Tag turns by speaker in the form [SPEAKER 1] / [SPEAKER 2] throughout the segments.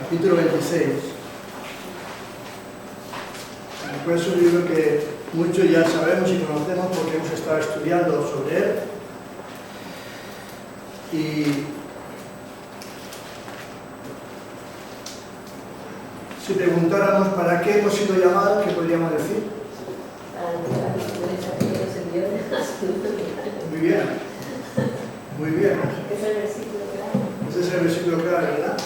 [SPEAKER 1] capítulo 26. Pues es un libro que muchos ya sabemos y conocemos porque hemos estado estudiando sobre él. Y si preguntáramos para qué hemos sido llamados, ¿qué podríamos decir? Muy bien, muy bien. Ese es el versículo clave, ¿verdad?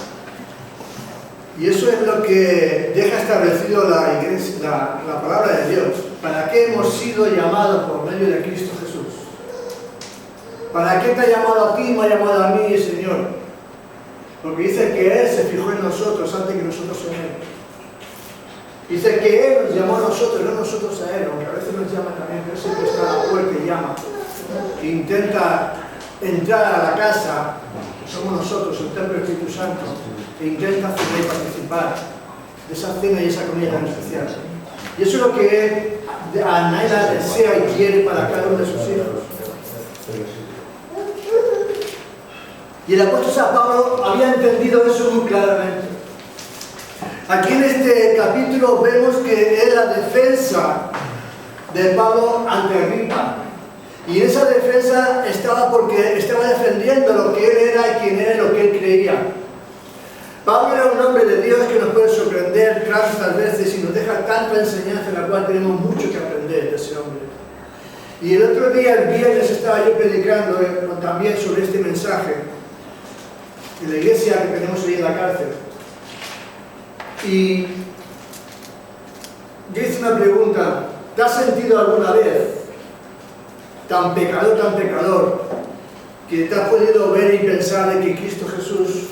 [SPEAKER 1] Y eso es lo que deja establecido la Iglesia, la palabra de Dios. ¿Para qué hemos sido llamados por medio de Cristo Jesús? ¿Para qué te ha llamado a ti y me ha llamado a mí, Señor? Porque dice que Él se fijó en nosotros antes que nosotros en Él. Dice que Él nos llamó a nosotros, no nosotros a Él, aunque a veces nos llama también, pero Él siempre está a la puerta y llama. E intenta entrar a la casa, que somos nosotros, el templo del Espíritu Santo, e intenta hacer y participar de esa cena y esa comida tan especial. Y eso es lo que Él anhela, desea y quiere para cada uno de sus hijos. Y el apóstol San Pablo había entendido eso muy claramente. Aquí en este capítulo vemos que es la defensa de Pablo ante Agripa. Y en esa defensa estaba porque estaba defendiendo lo que él era y quién era y lo que él creía. Pablo era un hombre de Dios que nos puede sorprender tantas veces y nos deja tanta enseñanza en la cual tenemos mucho que aprender de ese hombre. Y el otro día, el viernes, estaba yo predicando también sobre este mensaje en la iglesia que tenemos ahí en la cárcel. Y yo hice una pregunta: ¿te has sentido alguna vez tan pecador, que te has podido ver y pensar de que Cristo Jesús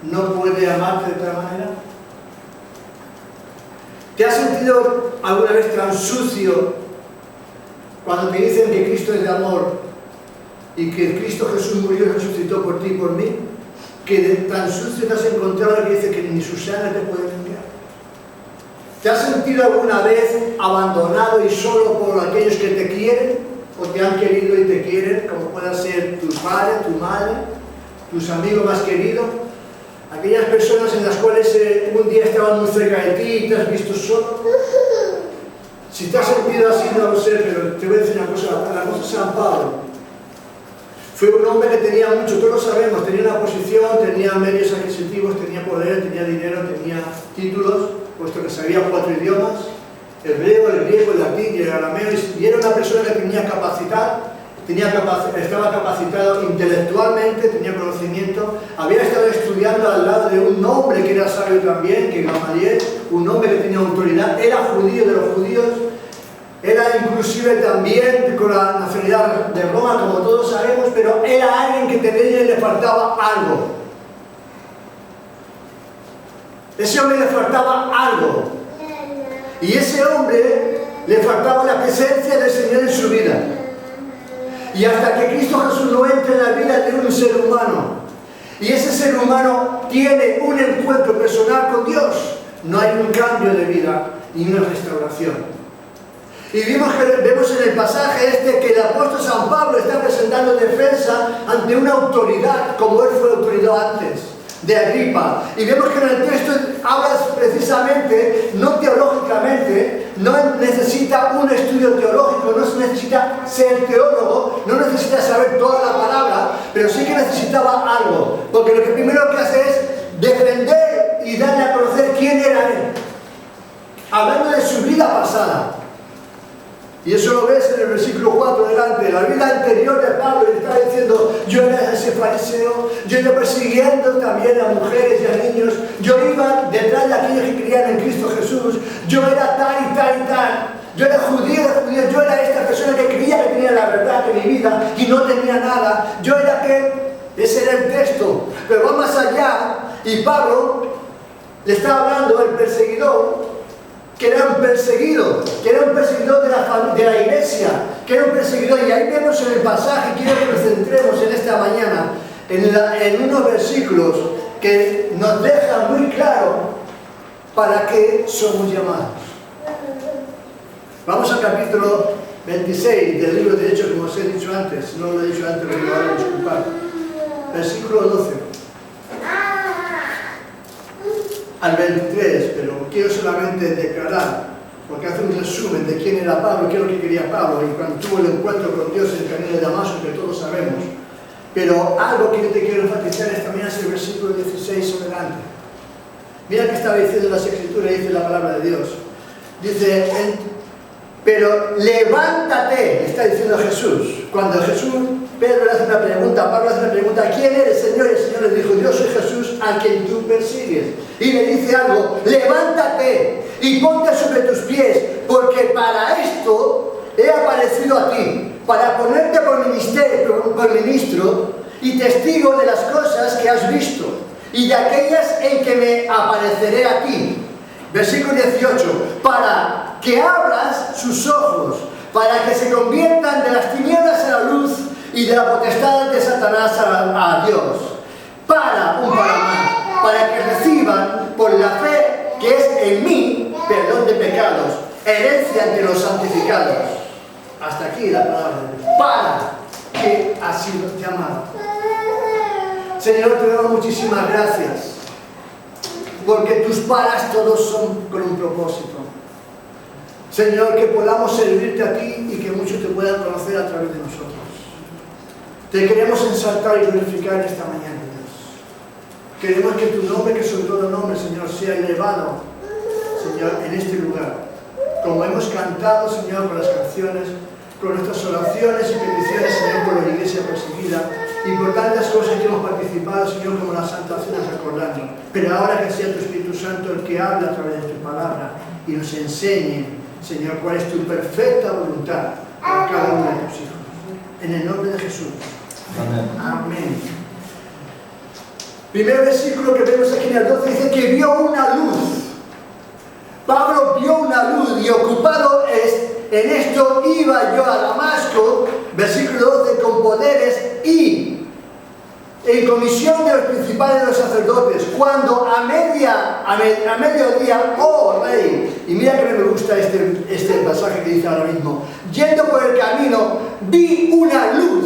[SPEAKER 1] no puede amarte de otra manera? ¿Te has sentido alguna vez tan sucio cuando te dicen que Cristo es de amor y que Cristo Jesús murió y resucitó por ti y por mí? Que de tan sucio te has encontrado que dice que ni su sangre te puede limpiar. ¿Te has sentido alguna vez abandonado y solo por aquellos que te quieren o te han querido y te quieren, como puedan ser tus padres, tu madre, tus amigos más queridos, aquellas personas en las cuales un día estaban muy cerca de ti y te has visto solo? Si te has sentido así, no lo sé, pero te voy a decir una cosa. El apóstol San Pablo fue un hombre que tenía mucho, todos lo sabemos, tenía una posición, tenía medios adquisitivos, tenía poder, tenía dinero, tenía títulos, puesto que sabía 4 idiomas: hebreo, el griego, el latín y el arameo, y era una persona que tenía capacidad, estaba capacitado intelectualmente, tenía conocimiento, había estado estudiando al lado de un hombre que era sabio también, que Gamaliel, un hombre que tenía autoridad, era judío de los judíos, era inclusive también con la nacionalidad de Roma, como todos sabemos, pero era alguien que tenía y le faltaba algo. Ese hombre le faltaba algo. Y ese hombre le faltaba la presencia del Señor en su vida. Y hasta que Cristo Jesús no entre en la vida de un ser humano, y ese ser humano tiene un encuentro personal con Dios, no hay un cambio de vida ni una restauración. Y vemos en el pasaje que el apóstol San Pablo está presentando defensa ante una autoridad, como él fue autoridad antes, de Agripa. Y vemos que en el texto habla precisamente, no teológicamente, no necesita un estudio teológico, no necesita ser teólogo, no necesita saber toda la palabra, pero sí que necesitaba algo. Porque lo que primero que hace es defender y darle a conocer quién era él, hablando de su vida pasada. Y eso lo ves en el versículo 4 delante. La vida anterior de Pablo le está diciendo: yo era ese fariseo, yo iba persiguiendo también a mujeres y a niños, yo iba detrás de aquellos que creían en Cristo Jesús, yo era tal y tal y tal, yo era judío de judíos, yo era esta persona que creía que tenía la verdad de mi vida y no tenía nada, yo era aquel. Ese era el texto, pero va más allá, y Pablo le está hablando al perseguidor, que era un perseguido de la iglesia, que era un perseguidor. Y ahí vemos en el pasaje, quiero que nos centremos en esta mañana, en unos versículos que nos dejan muy claro para qué somos llamados. Vamos al capítulo 26 del libro de Hechos, como os he dicho antes. No lo he dicho antes, pero ahora disculpad. Versículo 12. al 23, pero quiero solamente declarar, porque hace un resumen de quién era Pablo, qué es lo que quería Pablo, y cuando tuvo el encuentro con Dios en el camino de Damasco, que todos sabemos. Pero algo que yo te quiero enfatizar esta mañana es el versículo 16 adelante. Mira que estaba diciendo las Escrituras, dice la palabra de Dios. Dice, pero levántate, está diciendo Jesús. Cuando Pedro le hace una pregunta, Pablo le hace una pregunta, ¿quién eres, Señor? Y el Señor le dijo, yo soy Jesús a quien tú persigues. Y le dice algo, levántate y ponte sobre tus pies, porque para esto he aparecido a ti, para ponerte por ministro y testigo de las cosas que has visto y de aquellas en que me apareceré a ti. Versículo 18, para que abras sus ojos, para que se conviertan de las tinieblas a la luz y de la potestad de Satanás a Dios, para que reciban por la fe que es en mí perdón de pecados, herencia entre los santificados. Hasta aquí la palabra de Dios. Para que ha sido llamado. Señor, te doy muchísimas gracias, porque tus paras todos son con un propósito. Señor, que podamos servirte a ti y que muchos te puedan conocer a través de nosotros. Te queremos ensaltar y glorificar esta mañana, Dios. Queremos que tu nombre, que sobre todo nombre, Señor, sea elevado, Señor, en este lugar. Como hemos cantado, Señor, con las canciones, con nuestras oraciones y peticiones, Señor, por la iglesia perseguida y por tantas cosas que hemos participado, Señor, como la Santa Cena, recordando. Pero ahora que sea tu Espíritu Santo el que habla a través de tu palabra y nos enseñe, Señor, cuál es tu perfecta voluntad para cada uno de tus hijos. En el nombre de Jesús.
[SPEAKER 2] Amén.
[SPEAKER 1] Amén. Primer versículo que vemos aquí en el 12 dice que vio una luz. Pablo vio una luz y ocupado en esto iba yo a Damasco, versículo 12, con poderes y en comisión de los principales de los sacerdotes, cuando a mediodía, oh rey, y mira que me gusta este pasaje que dice ahora mismo, yendo por el camino, vi una luz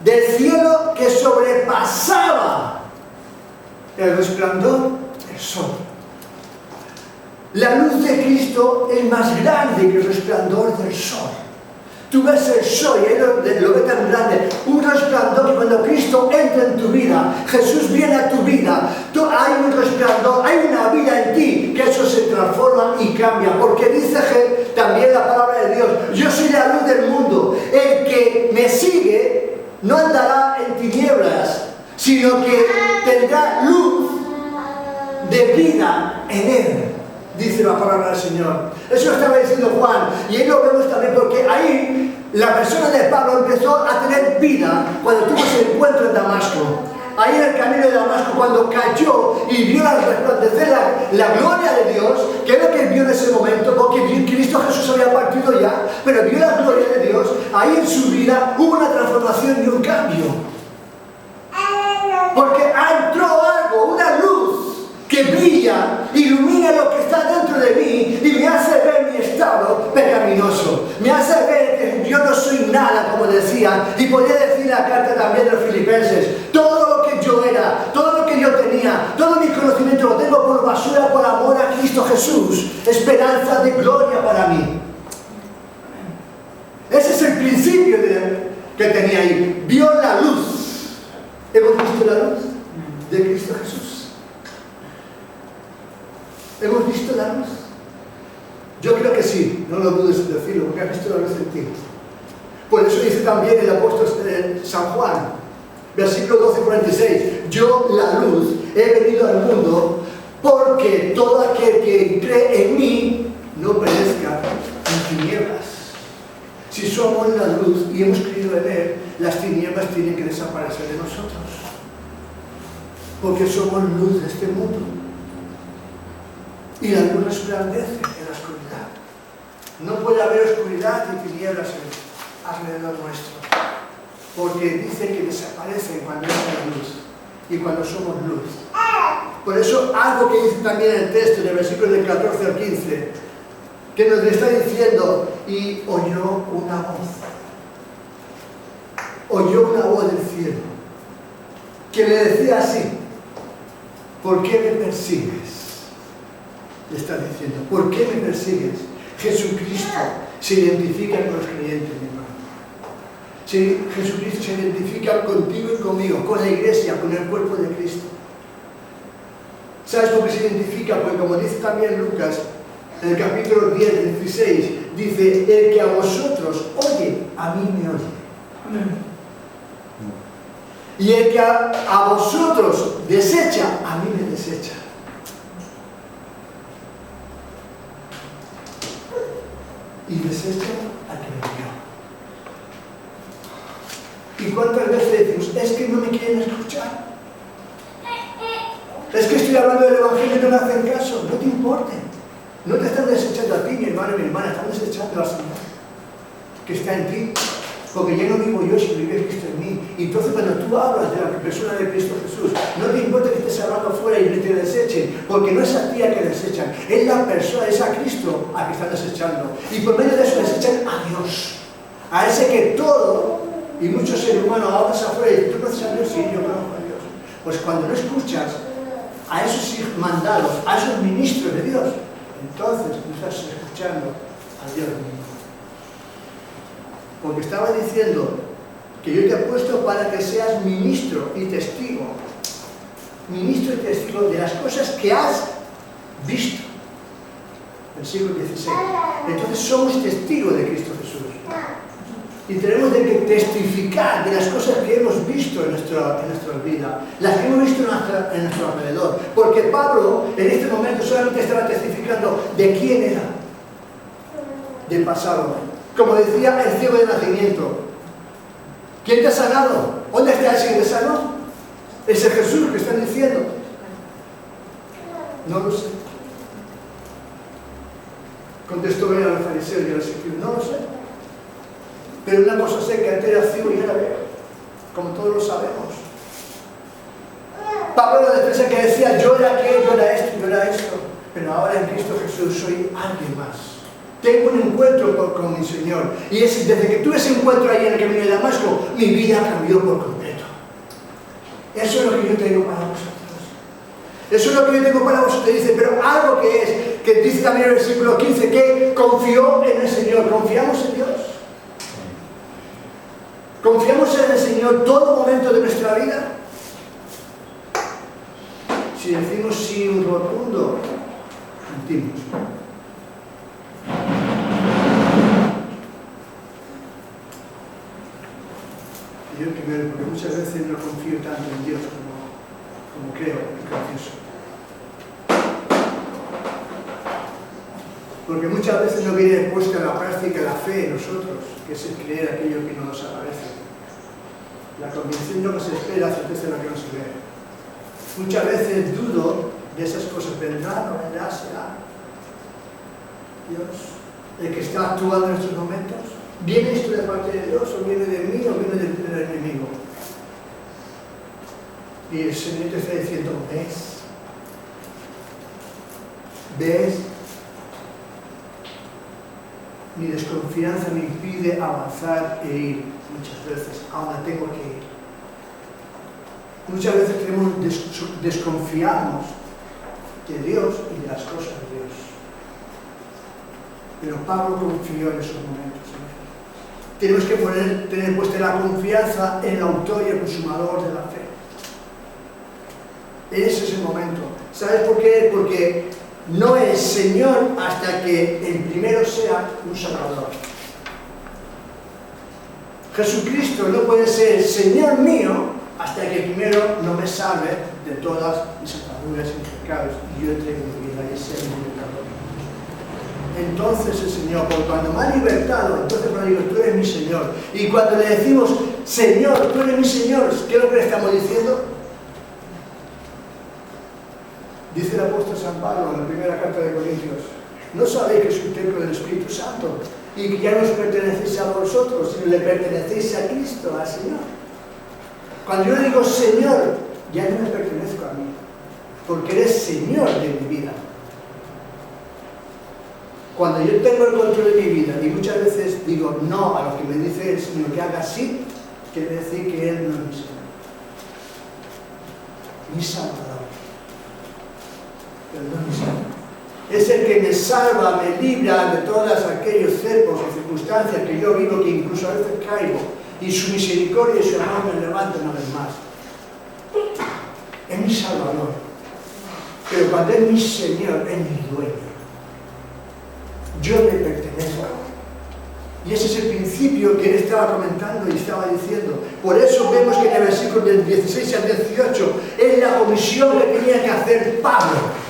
[SPEAKER 1] del cielo que sobrepasaba el resplandor del sol. La luz de Cristo es más grande que el resplandor del sol. Tú ves el sol y ahí lo ves tan grande, un resplandor que cuando Cristo entra en tu vida, Jesús viene a tu vida, hay un resplandor, hay una vida en ti, que eso se transforma y cambia, porque dice también la palabra de Dios, yo soy la luz del mundo, el que me sigue no andará en tinieblas, sino que tendrá luz de vida en él. Dice la palabra del Señor. Eso estaba diciendo Juan. Y ahí lo vemos también porque ahí la persona de Pablo empezó a tener vida cuando tuvo ese encuentro en Damasco. Ahí en el camino de Damasco, cuando cayó y vio resplandecer la gloria de Dios, que es lo que vio en ese momento, porque Cristo Jesús había partido ya, pero vio la gloria de Dios, ahí en su vida hubo una transformación y un cambio. Porque entró algo, una luz que brilla, ilumina lo que está dentro de mí y me hace ver mi estado pecaminoso. Me hace ver que yo no soy nada, como decía, y podría decir la carta también de los Filipenses, todo lo que yo era, todo lo que yo tenía, todo mi conocimiento lo tengo por basura por amor a Cristo Jesús, esperanza de gloria para mí. Ese es el principio que tenía ahí. Vio la luz. ¿Hemos visto la luz de Cristo Jesús? ¿Hemos visto la luz? Yo creo que sí, no lo dudes en decirlo, porque has visto la luz en ti. Por eso dice también el apóstol San Juan, versículo 12:46, yo la luz he venido al mundo porque todo aquel que cree en mí no perezca en tinieblas. Si somos la luz y hemos creído en él, las tinieblas tienen que desaparecer de nosotros, porque somos luz de este mundo. Y la luz resplandece en la oscuridad. No puede haber oscuridad y tinieblas alrededor nuestro, porque dice que desaparecen cuando es la luz y cuando somos luz. Por eso algo que dice también el texto, en el versículo del 14 al 15, que nos está diciendo, y oyó una voz del cielo, que le decía así, ¿por qué me persigues? Le está diciendo, ¿por qué me persigues? Jesucristo se identifica con los creyentes, mi hermano. Sí, Jesucristo se identifica contigo y conmigo, con la iglesia, con el cuerpo de Cristo. ¿Sabes por qué se identifica? Porque como dice también Lucas, en el capítulo 10, 16, dice, el que a vosotros oye, a mí me oye. Y el que a vosotros desecha, a mí me desecha. Y desecha al que me envió. ¿Y cuántas veces decimos, es que no me quieren escuchar? Es que estoy hablando del Evangelio y no me hacen caso. No te importe. No te están desechando a ti, mi hermano y mi hermana, están desechando al Señor que está en ti. Porque ya no vivo yo, sino vive Cristo en mí. Y entonces cuando tú hablas de la persona de Cristo Jesús, no te importa que estés hablando afuera y te desechen, porque no es a ti a que desechan, es la persona, es a Cristo a que están desechando. Y por medio de eso desechan a Dios, a ese que todo, y muchos seres humanos hablas afuera y dices, ¿tú conoces a Dios? Sí, yo conozco a Dios. Pues cuando no escuchas a esos mandados, a esos ministros de Dios, entonces no estás escuchando a Dios mismo. Porque estaba diciendo que yo te he puesto para que seas ministro y testigo de las cosas que has visto. Versículo 16. Entonces somos testigos de Cristo Jesús. Y tenemos que testificar de las cosas que hemos visto en nuestra vida, las que hemos visto en nuestro alrededor. Porque Pablo en este momento solamente estaba testificando de quién era, del pasado. Como decía el ciego de nacimiento, ¿quién te ha sanado? ¿Dónde está ese que te sanó? Ese Jesús que están diciendo. No lo sé. Contestó él a los fariseos y a los escribas, no lo sé. Pero una cosa sé, que antes era ciego y ahora veo, como todos lo sabemos. Pablo era la defensa que decía, yo era aquel, yo era esto, yo era esto. Pero ahora en Cristo Jesús soy alguien más. Tengo un encuentro con mi Señor. Y desde que tuve ese encuentro ahí en el camino de Damasco, mi vida cambió por completo. Eso es lo que yo tengo para vosotros. Eso es lo que yo tengo para vosotros. Dice, pero algo que dice también en el versículo 15, que confió en el Señor. ¿Confiamos en Dios? ¿Confiamos en el Señor todo momento de nuestra vida? Si decimos sí un rotundo, mentimos. Yo primero, porque muchas veces no confío tanto en Dios como creo y confieso. Porque muchas veces no viene puesta en la práctica la fe en nosotros, que es el creer aquello que no nos aparece. La convicción no se espera, certeza lo que no se ve. Muchas veces dudo de esas cosas, vendrá, no vendrá, será Dios el que está actuando en estos momentos. ¿Viene esto de parte de Dios o viene de mí o viene del enemigo? Y el Señor te está diciendo, ¿ves? Mi desconfianza me impide avanzar e ir muchas veces, ahora tengo que ir. Muchas veces desconfiamos de Dios y de las cosas de Dios. Pero Pablo confió en esos momentos. Tenemos que tener puesta la confianza en el autor y el consumador de la fe. Ese es el momento. ¿Sabes por qué? Porque no es Señor hasta que el primero sea un Salvador. Jesucristo no puede ser Señor mío hasta que primero no me salve de todas mis ataduras y mis pecados y yo entregue mi vida y sea mi libertador. Entonces el Señor, porque cuando me ha libertado, entonces cuando digo, tú eres mi Señor. Y cuando le decimos, Señor, tú eres mi Señor, ¿qué es lo que le estamos diciendo? Dice el apóstol San Pablo en la primera carta de Corintios, ¿no sabéis que soy templo del Espíritu Santo? Y que ya no os pertenecéis a vosotros, sino le pertenecéis a Cristo, al Señor. Cuando yo le digo Señor, ya no me pertenezco a mí, porque eres Señor de mi vida. Cuando yo tengo el control de mi vida y muchas veces digo no a lo que me dice el Señor que haga así, quiere decir que Él no es mi Señor, mi Salvador. Perdón y salva. Es el que me salva, me libra de todos aquellos cercos y circunstancias que yo vivo, que incluso a veces caigo, y su misericordia y su amor me levantan una vez más. Es mi Salvador, pero cuando es mi Señor, es mi dueño. Yo le pertenezco. Y ese es el principio que él estaba comentando y estaba diciendo. Por eso vemos que en el versículo del 16 al 18 es la comisión que tenía que hacer Pablo.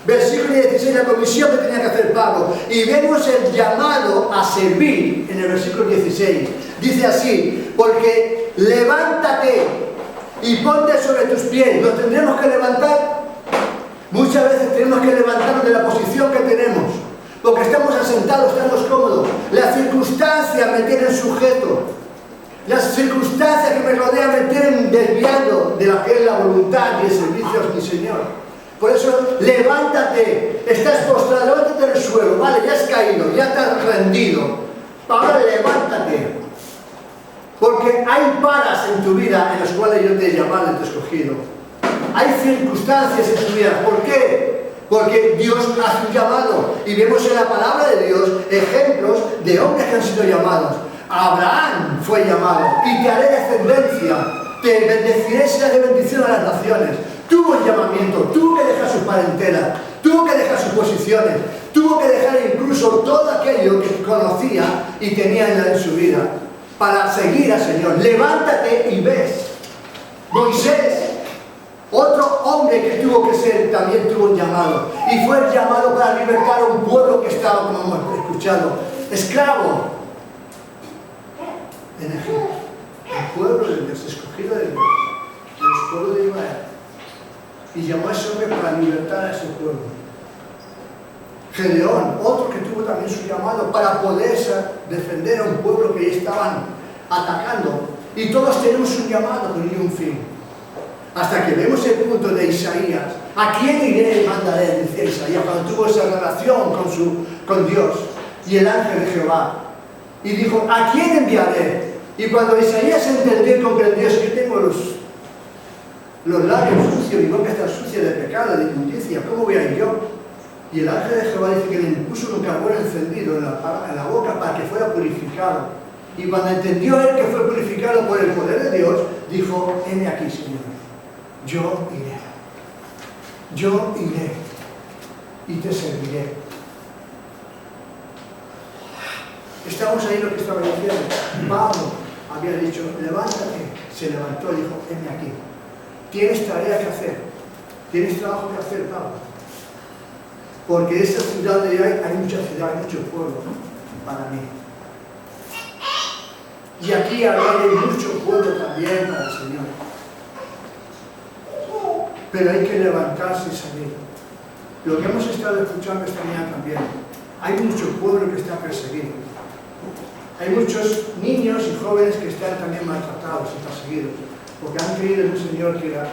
[SPEAKER 1] Versículo 16, la comisión que tenía que hacer Pablo. Y vemos el llamado a servir en el versículo 16. Dice así: porque levántate y ponte sobre tus pies. ¿Nos tendremos que levantar? Muchas veces tenemos que levantarnos de la posición que tenemos, porque estamos asentados, estamos cómodos. Las circunstancias me tienen sujeto. Las circunstancias que me rodean me tienen desviando de la que es la voluntad y el servicio a mi Señor. Por eso, levántate. Estás postrado, levántate del suelo. Vale, ya has caído, ya te has rendido. Ahora levántate. Porque hay paras en tu vida en las cuales yo te he llamado y te he escogido. Hay circunstancias en tu vida. ¿Por qué? Porque Dios hace un llamado. Y vemos en la palabra de Dios ejemplos de hombres que han sido llamados. Abraham fue llamado. Y te haré descendencia. Te bendeciré, será de bendición a las naciones. Tuvo un llamamiento. Tuvo que dejar sus parentelas. Tuvo que dejar sus posiciones. Tuvo que dejar incluso todo aquello que conocía y tenía en su vida para seguir al Señor. Levántate y ves. Moisés, otro hombre que tuvo que ser, también tuvo un llamado. Y fue el llamado para libertar a un pueblo que estaba, como hemos escuchado, esclavo en Egipto. El pueblo de Dios, escogido de Dios, el pueblo de Israel. Y llamó a ese hombre para libertar a ese pueblo. Gedeón, otro que tuvo también su llamado para poder defender a un pueblo que estaban atacando. Y todos tenemos un llamado y un fin. Hasta que vemos el punto de Isaías. ¿A quién iré y mandaré? Decía Isaías cuando tuvo esa relación con Dios y el ángel de Jehová. Y dijo: ¿a quién enviaré? Y cuando Isaías entendió y comprendió: es que tengo los labios sucios, mi boca está sucia de pecado, de injusticia, ¿cómo voy a ir yo? Y el ángel de Jehová dice que le puso un carbón encendido en la boca para que fuera purificado. Y cuando entendió él que fue purificado por el poder de Dios, dijo: heme aquí, Señor, yo iré y te serviré. Estamos ahí lo que estaba diciendo. Pablo había dicho: levántate. Se levantó y dijo: heme aquí. Tienes tarea que hacer. Tienes trabajo que hacer, Pablo. Porque en esta ciudad de hoy hay mucha ciudad, hay mucho pueblo, ¿no? Para mí. Y aquí hay mucho pueblo también para el Señor. Pero hay que levantarse y salir. Lo que hemos estado escuchando esta mañana también. Hay mucho pueblo que está perseguido. Hay muchos niños y jóvenes que están también maltratados y perseguidos, porque han creído en un Señor que era,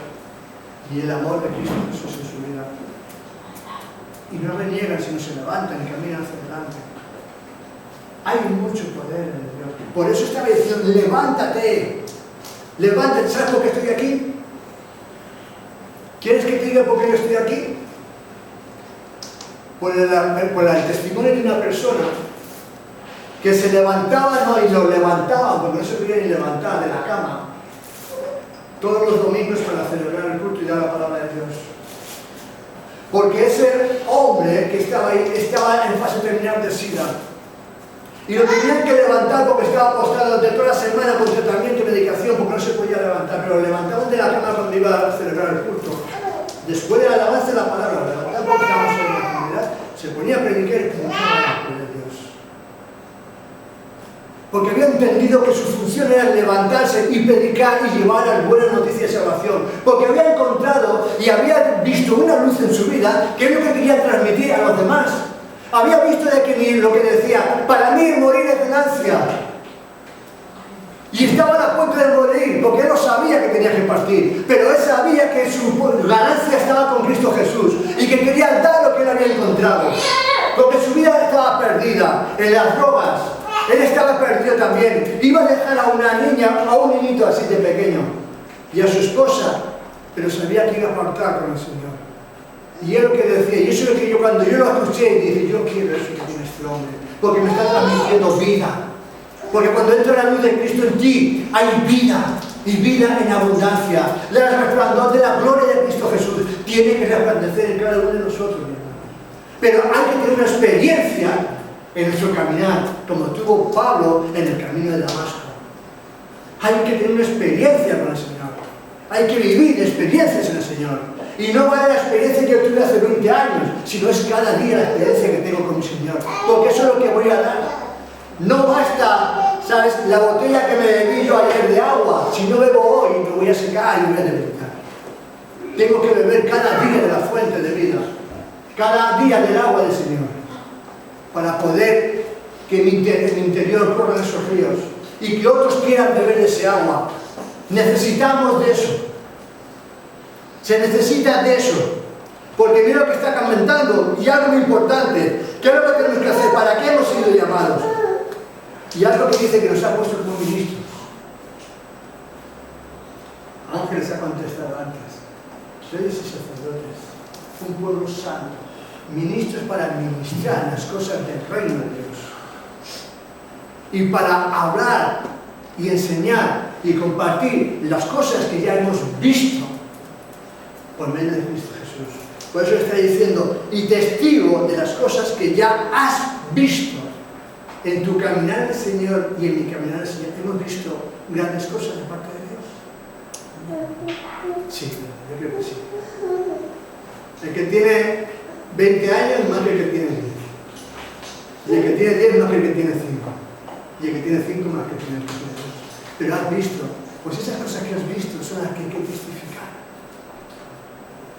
[SPEAKER 1] y el amor de Cristo Jesús en su vida. Y no reniegan, sino se levantan y caminan hacia adelante. Hay mucho poder en Dios. Por eso estaba diciendo: levántate. Levántate. ¿Sabes por qué estoy aquí? ¿Quieres que te diga por qué yo estoy aquí? Por el testimonio de una persona que se levantaba, no, y lo levantaban, porque no se podía ni levantar de la cama, todos los domingos para celebrar el culto y dar la palabra de Dios. Porque ese hombre que estaba ahí estaba en fase terminal de SIDA. Y lo tenían que levantar porque estaba postrado durante toda la semana con tratamiento y medicación, porque no se podía levantar, pero lo levantaban de la cama cuando iba a celebrar el culto. Después de la alabanza de la palabra, lo levantaban porque estábamos en la comunidad, se ponía a predicar y predicaba la palabra de Dios. Porque había entendido que su función era levantarse y predicar y llevar las buenas noticias de salvación. Porque había encontrado y había visto una luz en su vida que es lo que quería transmitir a los demás. Había visto de que lo que decía: para mí morir es ganancia. Y estaba a punto de morir, porque él no sabía que tenía que partir. Pero él sabía que su ganancia estaba con Cristo Jesús y que quería dar lo que él había encontrado. Porque su vida estaba perdida en las drogas. Él estaba perdido también. Iba a dejar a una niña, a un niñito así de pequeño, y a su esposa, pero sabía que iba a apartar con el Señor. Y es lo que decía, y eso es lo que yo cuando yo lo escuché, dije, yo quiero eso que tiene este hombre, porque me está transmitiendo vida. Porque cuando entra la luz de Cristo en ti, hay vida, y vida en abundancia. El resplandor de la gloria de Cristo Jesús tiene que resplandecer en cada uno de nosotros, mi hermano. Pero hay que tener una experiencia en nuestro caminar, como tuvo Pablo en el camino de Damasco. Hay que tener una experiencia con el Señor. Hay que vivir experiencias en el Señor. Y no vale la experiencia que yo tuve hace 20 años, sino es cada día la experiencia que tengo con mi Señor. Porque eso es lo que voy a dar. No basta, ¿sabes?, la botella que me bebí yo ayer de agua. Si no bebo hoy, me voy a secar y voy a debilitar. Tengo que beber cada día de la fuente de vida. Cada día del agua del Señor. Para poder que en mi interior corran esos ríos. Y que otros quieran beber de ese agua. Necesitamos de eso. Se necesita de eso. Porque mira lo que está comentando. Y algo muy importante. ¿Qué es lo que tenemos que hacer? ¿Para qué hemos sido llamados? Y algo que dice que nos ha puesto como ministros. Ángeles ha contestado antes. Reyes y sacerdotes. Un pueblo santo. Ministros para administrar las cosas del reino de Dios. Y para hablar y enseñar y compartir las cosas que ya hemos visto por medio de Cristo Jesús. Por eso está diciendo, y testigo de las cosas que ya has visto en tu caminar del Señor y en mi caminar del Señor. ¿Hemos visto grandes cosas de parte de Dios? Sí, yo creo que sí. El que tiene 20 años más que el que tiene 10. Y el que tiene 10 más que el que tiene 5. Y el que tiene 5 más que el que tiene 2. Pero has visto, pues esas cosas que has visto son las que hay que testificar.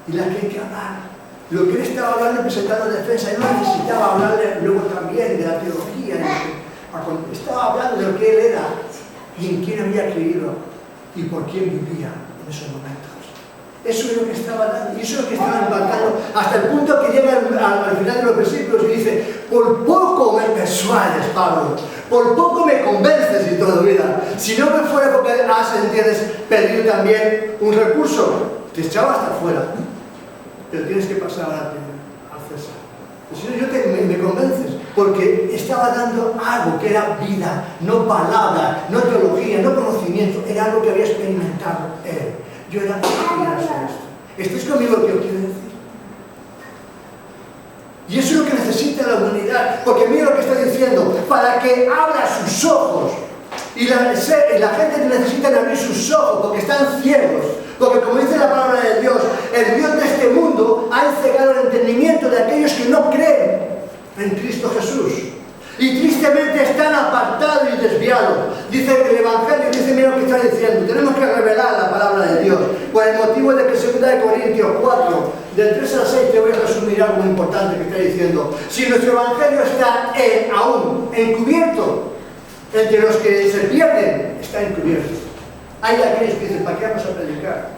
[SPEAKER 1] Y las que hay que hablar. Lo que él estaba hablando presentando defensa, él no necesitaba hablarle luego también de la teología. Estaba hablando de lo que él era y en quién había creído y por quién vivía en esos momentos. Eso es lo que estaba dando y eso es lo que estaba impactando hasta el punto que llega al final de los versículos y dice: por poco me persuades, Pablo, por poco me convences y todo, mira. Si no me fuera porque entiendes, perdido también un recurso, te echaba hasta afuera, pero tienes que pasar ahora a César. Si no, me convences, porque estaba dando algo que era vida, no palabra, no teología, no conocimiento, era algo que había experimentado él. Yo era esto. ¿Estáis conmigo lo que os quiero decir? Y eso es lo que necesita la humanidad, porque mira lo que está diciendo, para que abra sus ojos. Y la gente necesita abrir sus ojos, porque están ciegos. Porque como dice la palabra de Dios, el Dios de este mundo ha encegado el entendimiento de aquellos que no creen en Cristo Jesús. Y tristemente están apartados y desviados. Dice el Evangelio, dice, mira lo que está diciendo, tenemos que revelar la palabra de Dios. Por el motivo de que 2 Corintios 4, del 3 al 6, te voy a resumir algo muy importante que está diciendo. Si nuestro Evangelio está aún encubierto, entre los que se pierden, está encubierto. Hay aquellos que dicen, ¿para qué vamos a predicar?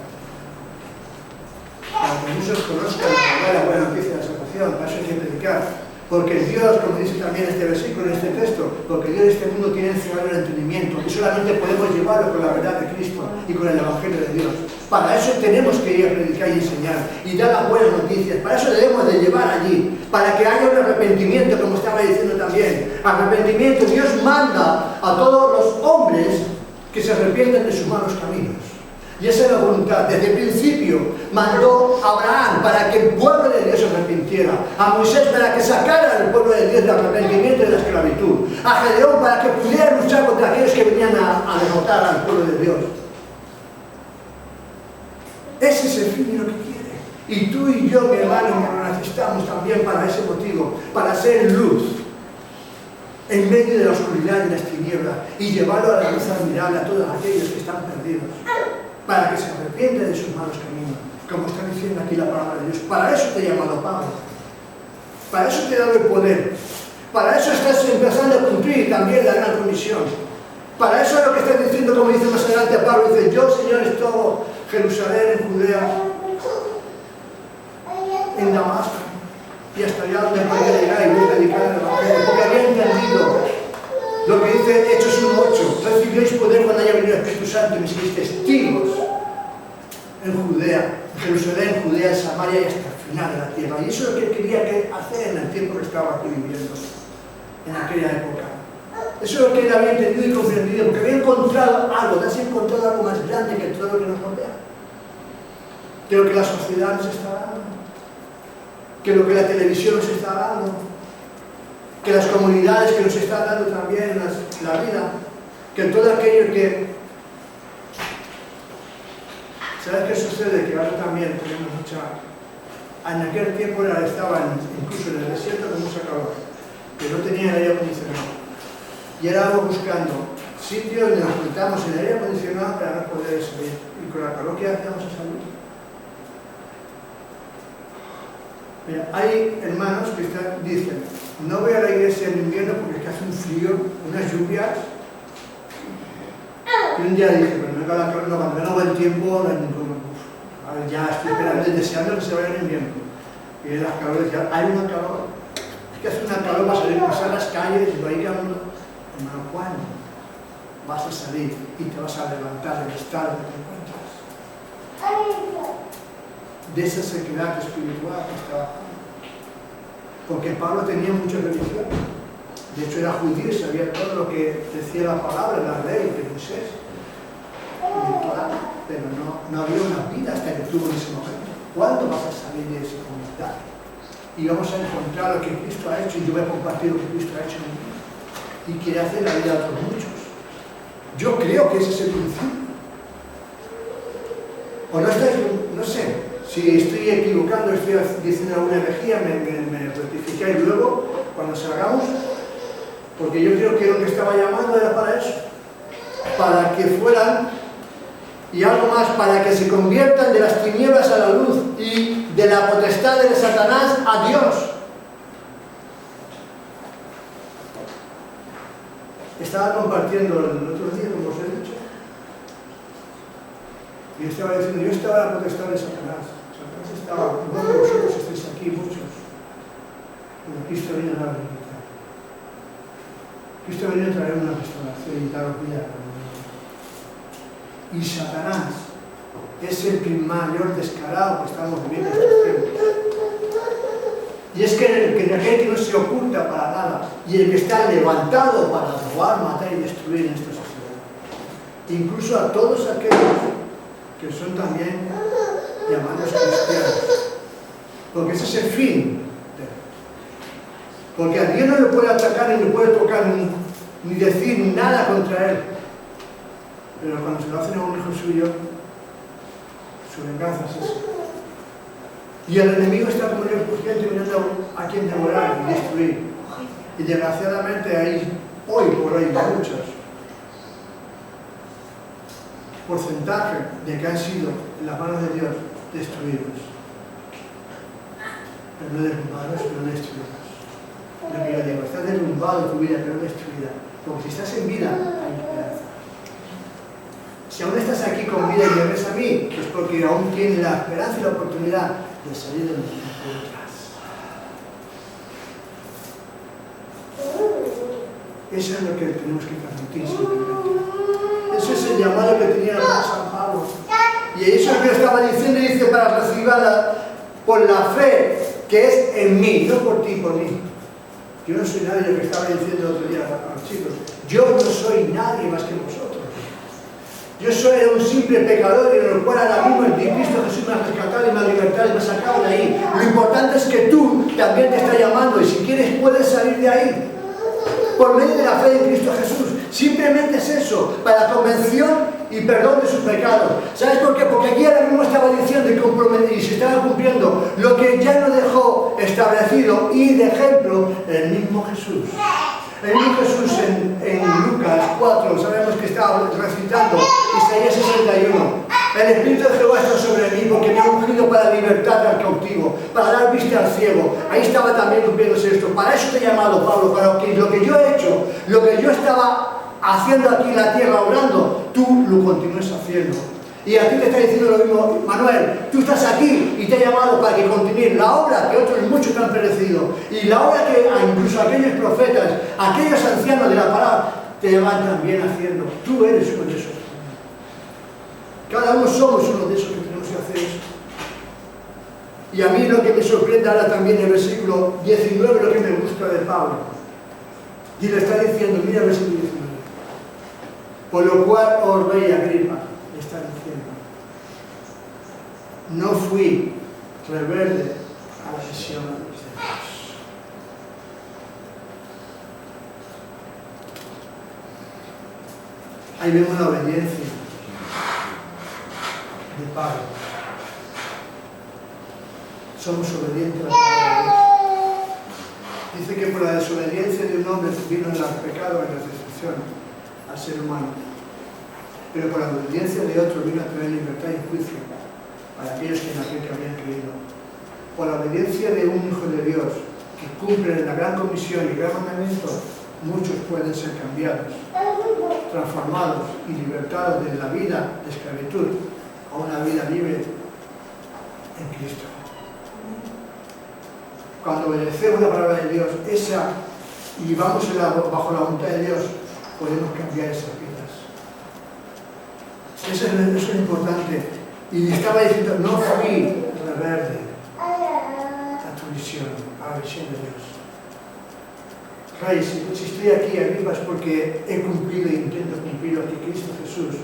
[SPEAKER 1] Para que muchos conozcan la buena noticia de la salvación, para eso hay que predicar. Porque Dios, como dice también este versículo, en este texto, porque Dios de este mundo tiene encerrado el entendimiento y solamente podemos llevarlo con la verdad de Cristo y con el Evangelio de Dios. Para eso tenemos que ir a predicar y enseñar y dar las buenas noticias. Para eso debemos de llevar allí, para que haya un arrepentimiento, como estaba diciendo también. Arrepentimiento, Dios manda a todos los hombres que se arrepientan de sus malos caminos. Y esa es la voluntad. Desde el principio mandó a Abraham para que el pueblo de Dios se arrepintiera. A Moisés para que sacara al pueblo de Dios del arrepentimiento y de la esclavitud. A Gedeón para que pudiera luchar contra aquellos que venían a derrotar al pueblo de Dios. Ese es el fin de lo que quiere. Y tú y yo, mi hermano, nos necesitamos también para ese motivo, para ser luz en medio de la oscuridad y las tinieblas y llevarlo a la luz admirable a todos aquellos que están perdidos. Para que se arrepienten de sus malos caminos, como está diciendo aquí la palabra de Dios. Para eso te he llamado Pablo, para eso te he dado el poder, para eso estás empezando a cumplir también la gran comisión. Para eso es lo que está diciendo, como dice más adelante a Pablo, dice: yo, Señor, estoy Jerusalén, en Judea, en Damasco, y hasta allá donde podía llegar y voy a predicar el Evangelio, porque había entendido lo que dice Hechos 1:8, recibiréis poder cuando haya venido el Espíritu Santo y me seréis testigos en Judea, Jerusalén, Judea, Samaria y hasta el final de la tierra. Y eso es lo que él quería hacer en el tiempo que estaba aquí viviendo, en aquella época. Eso es lo que él había entendido y comprendido, porque había encontrado algo, te has encontrado algo más grande que todo lo que nos rodea. Que lo que la sociedad nos está dando, que lo que la televisión nos está dando, que las comunidades que nos están dando también la vida, que todo aquello que... ¿Sabes qué sucede? Que ahora también tenemos mucha... En aquel tiempo estaban incluso en el desierto con mucha calor, que no tenía aire acondicionado. Y ahora vamos buscando sitios donde nos juntamos en aire acondicionado para no poder salir. Y con la calor que hacemos a salir. Mira, hay hermanos que dicen, no voy a la iglesia en invierno porque es que hace un frío, unas lluvias. Y un día dije, pero no la calor, no, cuando venga buen tiempo, ya estoy esperando y deseando que se vaya en invierno. Y en las calores ya hay una calor. Es que hace una calor, vas a salir a pasar las calles y va a ir a uno. Hermano, ¿cuándo vas a salir y te vas a levantar del estado que te encuentras? De esa sequedad espiritual que estaba. Porque Pablo tenía mucha religión. De hecho, era judío y sabía todo lo que decía la palabra, la ley de Moisés. Pero no había una vida hasta que tuvo en ese momento. ¿Cuándo vas a salir de esa comunidad? Y vamos a encontrar lo que Cristo ha hecho y yo voy a compartir lo que Cristo ha hecho en mi vida. Y quiere hacer la vida a otros muchos. Yo creo que ese es el principio. O no estáis, no sé, si estoy equivocando, estoy diciendo alguna herejía, me rectificáis luego cuando salgamos, porque yo creo que lo que estaba llamando era para eso, para que fueran, y algo más, para que se conviertan de las tinieblas a la luz y de la potestad de Satanás a Dios. Estaba compartiendo el otro día, como os he dicho, y estaba diciendo, yo estaba en la potestad de Satanás. Satanás estaba, no que vosotros estéis aquí, muchos, pero Cristo viene a dar libertad. Cristo viene a traer una restauración y dar vida. Y Satanás es el mayor descarado que estamos viviendo en estos tiempos. Y es que el que no se oculta para nada, y el que está levantado para robar, matar y destruir en esta sociedad. Incluso a todos aquellos que son también llamados cristianos. Porque ese es el fin. Porque a Dios no le puede atacar, ni le puede tocar, ni decir nada contra él. Pero cuando se lo hacen a un hijo suyo, su venganza es esa. Y el enemigo está como el urgente mirando a quien devorar y destruir. Y desgraciadamente hay, hoy por hoy, muchos porcentaje de que han sido en las manos de Dios destruidos. Pero no derrumbados, pero destruidos. Lo que yo digo, estás derrumbado tu vida, pero destruida. Porque si estás en vida, hay esperanza. Si aún estás aquí con vida y me ves a mí, es porque aún tienes la esperanza y la oportunidad de salir de los encuentros. Eso es lo que tenemos que transmitir simplemente. Ese es el llamado que tenía San Pablo. Y eso es lo que estaba diciendo, y dice, para recibirla por la fe que es en mí, no por ti, por mí. Yo no soy nadie, lo que estaba diciendo el otro día a los chicos. Yo no soy nadie más que vosotros. Yo soy un simple pecador en el cual ahora mismo el Cristo Jesús me ha rescatado y me ha libertado y me ha sacado de ahí. Lo importante es que tú también te estás llamando y si quieres puedes salir de ahí. Por medio de la fe en Cristo Jesús. Simplemente es eso, para convención y perdón de sus pecados. ¿Sabes por qué? Porque aquí ahora mismo estaba diciendo y se estaba cumpliendo lo que ya no dejó establecido y de ejemplo el mismo Jesús. El mismo Jesús en Lucas 4, sabemos que estaba recitando Isaías 61. El Espíritu de Jehová está sobre mí porque me ha ungido para libertar al cautivo, para dar vista al ciego. Ahí estaba también cumpliéndose esto. Para eso te he llamado, Pablo, para que lo que yo he hecho, lo que yo estaba haciendo aquí en la tierra, obrando, tú lo continúes haciendo. Y a ti te está diciendo lo mismo, Manuel, tú estás aquí y te he llamado para que continúes la obra que otros muchos han perecido. Y la obra que incluso aquellos profetas, aquellos ancianos de la palabra, te van también haciendo. Tú eres uno de esos. Cada uno somos uno de esos que tenemos que hacer eso. Y a mí lo que me sorprende ahora también en el versículo 19, lo que me gusta de Pablo. Y le está diciendo, mira el versículo 19. Por lo cual, oh rey Agripa, le está diciendo, no fui rebelde a la decisión de Dios. Ahí vemos la obediencia de Pablo. Somos obedientes a la palabra de Dios. Dice que por la desobediencia de un hombre vino el pecado y la destrucción al ser humano. Pero por la obediencia de otro vino a traer libertad y juicio para aquellos que en aquel que habían creído. Por la obediencia de un Hijo de Dios que cumple la gran comisión y el gran mandamiento, muchos pueden ser cambiados, transformados y libertados de la vida de esclavitud a una vida libre en Cristo. Cuando obedecemos la palabra de Dios, y vamos bajo la voluntad de Dios, podemos cambiar esas vidas. Eso es importante. Y estaba diciendo, no fui rebelde a tu visión, a la visión de Dios. Rey, si estoy aquí arriba es porque he cumplido e intento cumplir lo que Cristo Jesús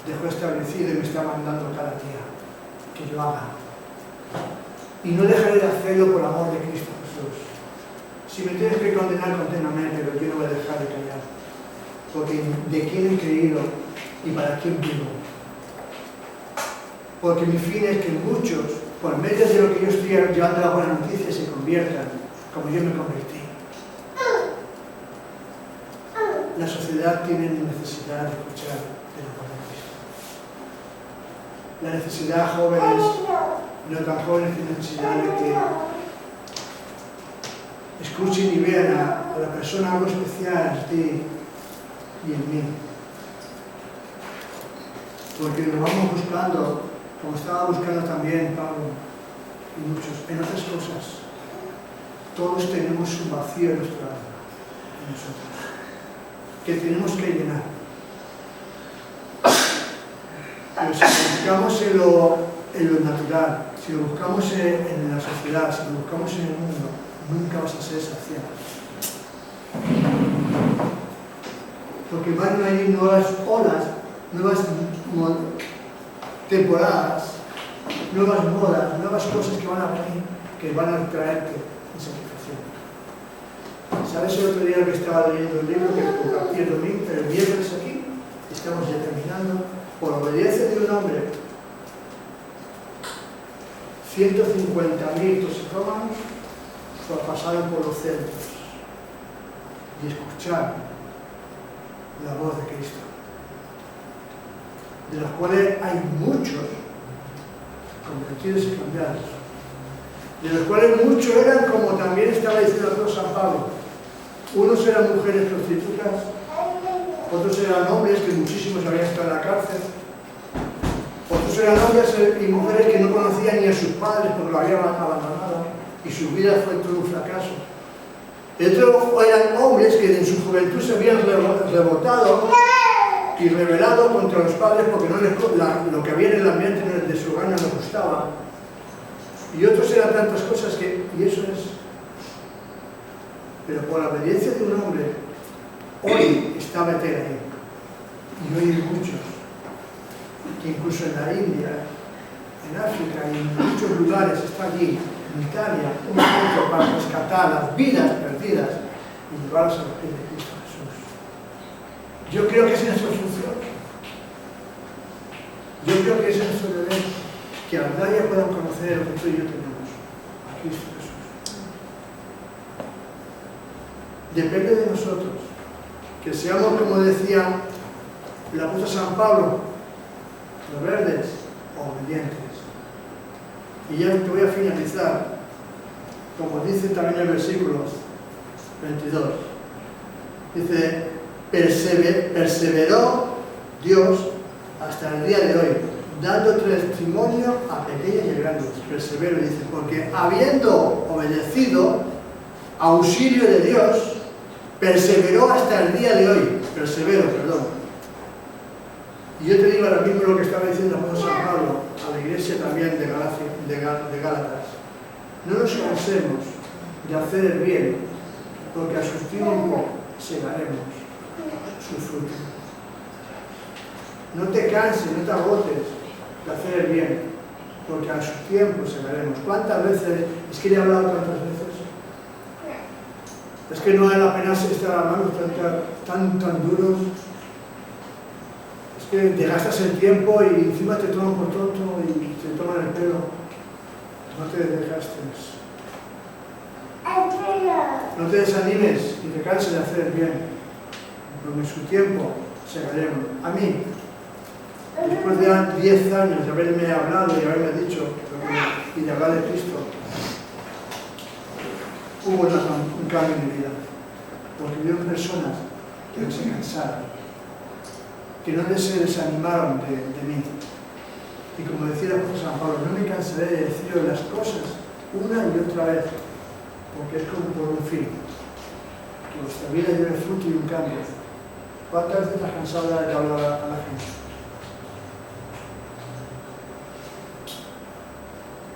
[SPEAKER 1] dejó establecido y me está mandando cada día que yo haga. Y no dejaré de hacerlo por amor de Cristo Jesús. Si me tienes que condenar, condéname, pero yo no voy a dejar de callar. Porque de quién he creído y para quién vivo. Porque mi fin es que muchos, por medio de lo que yo estoy llevando la buena noticia, se conviertan como yo me convertí. La sociedad tiene necesidad de escuchar el amor de Cristo. La necesidad, jóvenes, no tan jóvenes, tiene necesidad de que escuchen y vean a la persona algo especial en ti y en mí. Porque nos vamos buscando, como estaba buscando también Pablo y muchos, en otras cosas. Todos tenemos un vacío en nuestra alma, en nosotros, que tenemos que llenar. Pero si lo buscamos en lo natural, si lo buscamos en la sociedad, si lo buscamos en el mundo, nunca vas a ser saciado. Porque van a ir nuevas olas, nuevas temporadas, nuevas modas, nuevas cosas que van a venir, que van a traerte insatisfacción. ¿Sabes el otro día que estaba leyendo el libro que compartí el domingo, el viernes aquí? Estamos ya terminando. Por obediencia de un hombre, 150.000 toxicómanos pasaron por los centros y escucharon la voz de Cristo, de los cuales hay muchos convertidos y cambiados, de los cuales muchos eran, como también estaba diciendo todo San Pablo, unos eran mujeres prostitutas, otros eran hombres que muchísimos habían estado en la cárcel, otros eran hombres y mujeres que no conocían ni a sus padres porque lo habían abandonado y su vida fue todo un fracaso. Otros eran hombres que en su juventud se habían rebotado y rebelado contra los padres porque lo que había en el ambiente de su hogar no les gustaba. Y otros eran tantas cosas y eso es. Pero por la obediencia de un hombre, hoy está Betel ahí. Y hoy hay muchos, que incluso en la India, en África y en muchos lugares está allí, en Italia, un centro para rescatar las vidas perdidas y llevarlas a los pies de Cristo Jesús. Yo creo que esa es nuestra función. Yo creo que ese es nuestro deber, que a nadie puedan conocer lo que tú y yo tenemos, a Cristo Jesús. Depende de nosotros, que seamos, como decía el apóstol San Pablo, rebeldes o obedientes. Y ya te voy a finalizar, como dice también el versículo 22. Dice, perseveró Dios hasta el día de hoy, dando testimonio a pequeños y grandes. Persevero, dice, porque habiendo obedecido auxilio de Dios, perseveró hasta el día de hoy. Persevero, perdón. Y yo te digo ahora mismo lo que estaba diciendo el apóstol San Pablo a la iglesia también de Gálatas. No nos cansemos de hacer el bien, porque a su tiempo segaremos su fruto. No te canses, no te agotes de hacer el bien, porque a su tiempo segaremos. ¿Cuántas veces? Es que le he hablado tantas veces. Es que no vale la pena estar hablando tan duros. Es que te gastas el tiempo y encima te toman por tonto y te toman el pelo. No te desgastes. No te desanimes y te canses de hacer el bien, porque en su tiempo segaremos. A mí, después de 10 años de haberme hablado y haberme dicho y de hablar de Cristo, hubo un cambio en mi vida, porque vieron personas que no se cansaron, que no se desanimaron de mí. Y como decía el apóstol San Pablo, no me cansaré de deciros las cosas una y otra vez, porque es como por un fin, que vuestra vida lleve fruto y un cambio. ¿Cuántas veces estás cansado de hablar a la gente?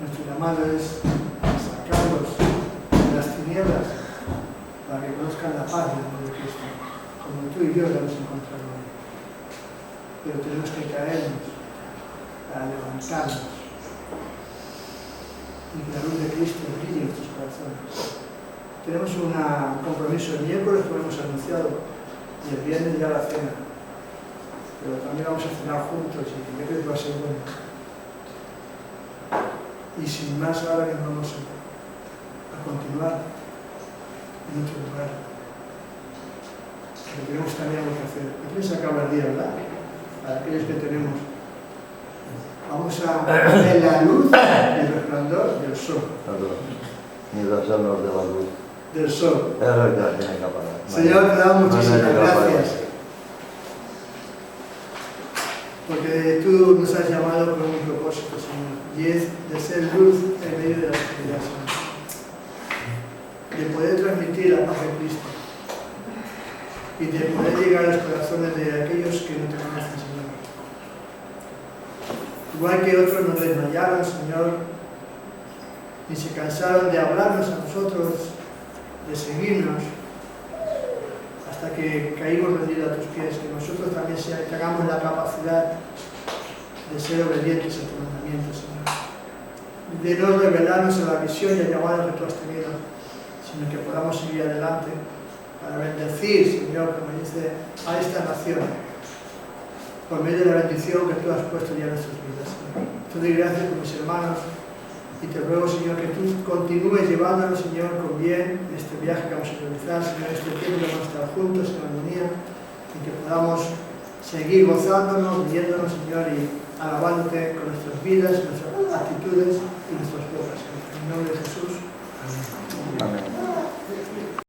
[SPEAKER 1] Nuestro llamado es sacarlos de las tinieblas para que conozcan la paz del amor de Cristo, como tú y yo la hemos encontrado hoy. Pero tenemos que caernos para levantarnos y que la luz de Cristo brille en nuestros corazones. Tenemos un compromiso el miércoles que hemos anunciado y el viernes ya la cena, pero también vamos a cenar juntos y yo creo que va a ser bueno. Y sin más, ahora que vamos a continuar en otro lugar, pero tenemos también algo que hacer. Aquí se acaba el día, ¿verdad? Para aquellos que tenemos. Vamos a ver la luz y el resplandor del sol.
[SPEAKER 2] Ni los solos de la luz.
[SPEAKER 1] Del sol.
[SPEAKER 2] Es lo que tiene que parar.
[SPEAKER 1] Señor, te damos muchísimas gracias. Porque tú nos has llamado con un propósito, Señor. Y es de ser luz en medio de la oscuridad, Señor. De poder transmitir la paz de Cristo. Y de poder llegar a los corazones de aquellos que no te conocen, Señor. Igual que otros nos desmayaron, Señor, y se cansaron de hablarnos a nosotros, de seguirnos, hasta que caímos rendidos a tus pies, que nosotros también tengamos la capacidad de ser obedientes a tu mandamiento, Señor. De no revelarnos a la visión y al llamado que tú has tenido, sino que podamos seguir adelante para bendecir, Señor, como dice, a esta nación, por medio de la bendición que tú has puesto ya en nuestras vidas, Señor. Te doy gracias por mis hermanos y te ruego, Señor, que tú continúes llevándonos, Señor, con bien en este viaje que vamos a realizar, Señor, este tiempo que vamos a estar juntos en armonía y que podamos seguir gozándonos, viéndonos, Señor, y alabándote con nuestras vidas, nuestras actitudes y nuestras obras. En el nombre de Jesús. Amén.